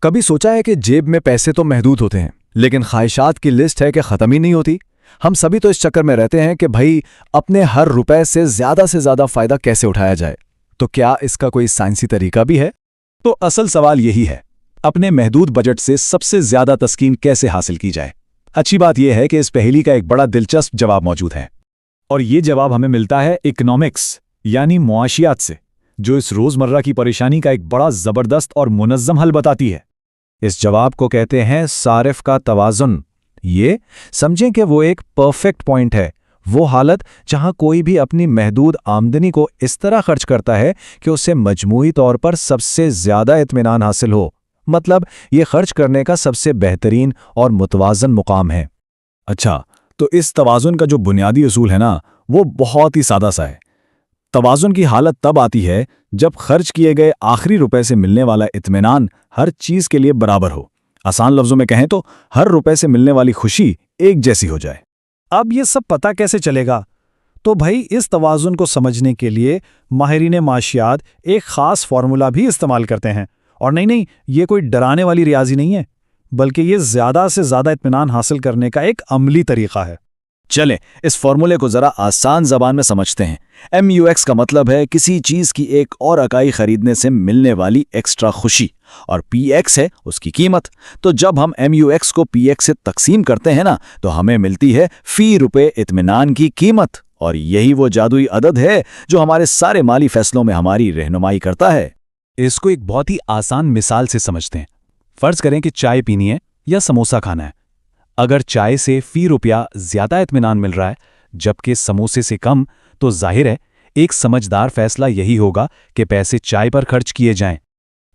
कभी सोचा है कि जेब में पैसे तो महदूद होते हैं, लेकिन ख्वाहिशात की लिस्ट है कि ख़त्म ही नहीं होती। हम सभी तो इस चक्कर में रहते हैं कि भाई अपने हर रुपए से ज़्यादा फ़ायदा कैसे उठाया जाए। तो क्या इसका कोई साइंसी तरीका भी है? तो असल सवाल यही है, अपने महदूद बजट से सबसे ज़्यादा तस्कीन कैसे हासिल की जाए। अच्छी बात यह है कि इस पहेली का एक बड़ा दिलचस्प जवाब मौजूद है, और ये जवाब हमें मिलता है इकोनॉमिक्स यानी मुआशियात से, जो इस रोज़मर्रा की परेशानी का एक बड़ा ज़बरदस्त और मुनज़्ज़म हल बताती है। इस जवाब को कहते हैं सारिफ का तवाज़ुन। ये समझें कि वो एक परफेक्ट पॉइंट है, वो हालत जहां कोई भी अपनी महदूद आमदनी को इस तरह खर्च करता है कि उसे मजमूई तौर पर सबसे ज़्यादा इत्मीनान हासिल हो। मतलब ये खर्च करने का सबसे बेहतरीन और मुतवाज़न मुकाम है। अच्छा, तो इस तवाज़ुन का जो बुनियादी उसूल है ना, वो बहुत ही सादा सा है। तवाज़ुन की हालत तब आती है जब खर्च किए गए आखिरी रुपए से मिलने वाला इत्मीनान हर चीज़ के लिए बराबर हो। आसान लफ्ज़ों में कहें तो हर रुपए से मिलने वाली खुशी एक जैसी हो जाए। अब ये सब पता कैसे चलेगा? तो भाई इस तवाज़ुन को समझने के लिए माहिरीन माशियात एक ख़ास फार्मूला भी इस्तेमाल करते हैं। और नहीं, ये कोई डराने वाली रियाजी नहीं है, बल्कि ये ज़्यादा से ज़्यादा इत्मीनान हासिल करने का एक अमली तरीक़ा है। चलें इस फॉर्मूले को ज़रा आसान ज़बान में समझते हैं। MUX का मतलब है किसी चीज़ की एक और इकाई खरीदने से मिलने वाली एक्स्ट्रा खुशी, और PX है उसकी कीमत। तो जब हम MUX को PX से तकसीम करते हैं ना, तो हमें मिलती है फ़ी रुपए इत्मीनान की कीमत। और यही वो जादुई अदद है जो हमारे सारे माली फैसलों में हमारी रहनुमाई करता है। इसको एक बहुत ही आसान मिसाल से समझते हैं। फ़र्ज़ करें कि चाय पीनी है या समोसा खाना है। अगर चाय से फ़ी रुपया ज़्यादा इत्मीनान मिल रहा है जबकि समोसे से कम, तो जाहिर है एक समझदार फैसला यही होगा कि पैसे चाय पर खर्च किए जाएं।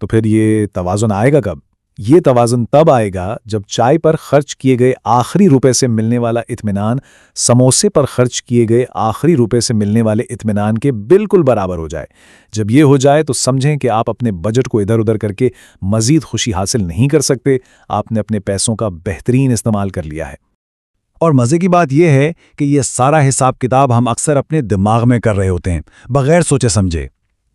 तो फिर ये तवाज़ुन आएगा कब? ये तवाज़ुन तब आएगा जब चाय पर खर्च किए गए आखिरी रुपए से मिलने वाला इत्मीनान समोसे पर खर्च किए गए आखिरी रुपए से मिलने वाले इत्मीनान के बिल्कुल बराबर हो जाए। जब ये हो जाए तो समझें कि आप अपने बजट को इधर उधर करके मज़ीद खुशी हासिल नहीं कर सकते। आपने अपने पैसों का बेहतरीन इस्तेमाल कर लिया है। और मज़े की बात यह है कि ये सारा हिसाब किताब हम अक्सर अपने दिमाग में कर रहे होते हैं, बग़ैर सोचे समझे।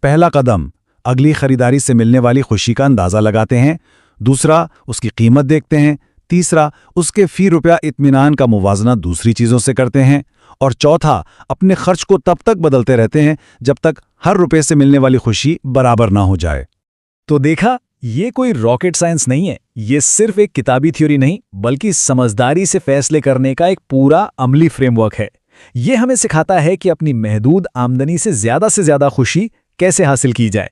पहला कदम, अगली ख़रीदारी से मिलने वाली खुशी का अंदाज़ा लगाते हैं। दूसरा, उसकी कीमत देखते हैं। तीसरा, उसके फ़ी रुपया इत्मीनान का मुवाजना दूसरी चीज़ों से करते हैं। और चौथा, अपने खर्च को तब तक बदलते रहते हैं जब तक हर रुपए से मिलने वाली खुशी बराबर ना हो जाए। तो देखा, ये कोई रॉकेट साइंस नहीं है, ये सिर्फ एक किताबी थ्योरी नहीं, बल्कि समझदारी से फैसले करने का एक पूरा अमली फ्रेमवर्क है। ये हमें सिखाता है कि अपनी महदूद आमदनी से ज़्यादा खुशी कैसे हासिल की जाए।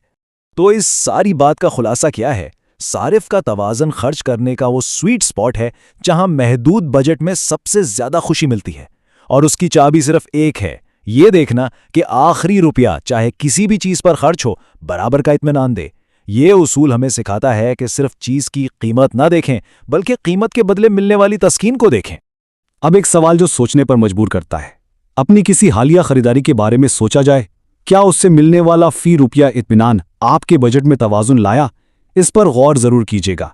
तो इस सारी बात का खुलासा क्या है? सारिफ का तवाज़ुन खर्च करने का वो स्वीट स्पॉट है जहां महदूद बजट में सबसे ज़्यादा खुशी मिलती है। और उसकी चाबी सिर्फ एक है, ये देखना कि आखिरी रुपया चाहे किसी भी चीज़ पर खर्च हो, बराबर का इत्मीनान दे। ये उसूल हमें सिखाता है कि सिर्फ चीज़ की कीमत ना देखें, बल्कि कीमत के बदले मिलने वाली तस्कीन को देखें। अब एक सवाल जो सोचने पर मजबूर करता है, अपनी किसी हालिया खरीदारी के बारे में सोचा जाए, क्या उससे मिलने वाला फ़ी रुपया इत्मीनान आपके बजट में तवाज़ुन लाया? इस पर गौर ज़रूर कीजिएगा।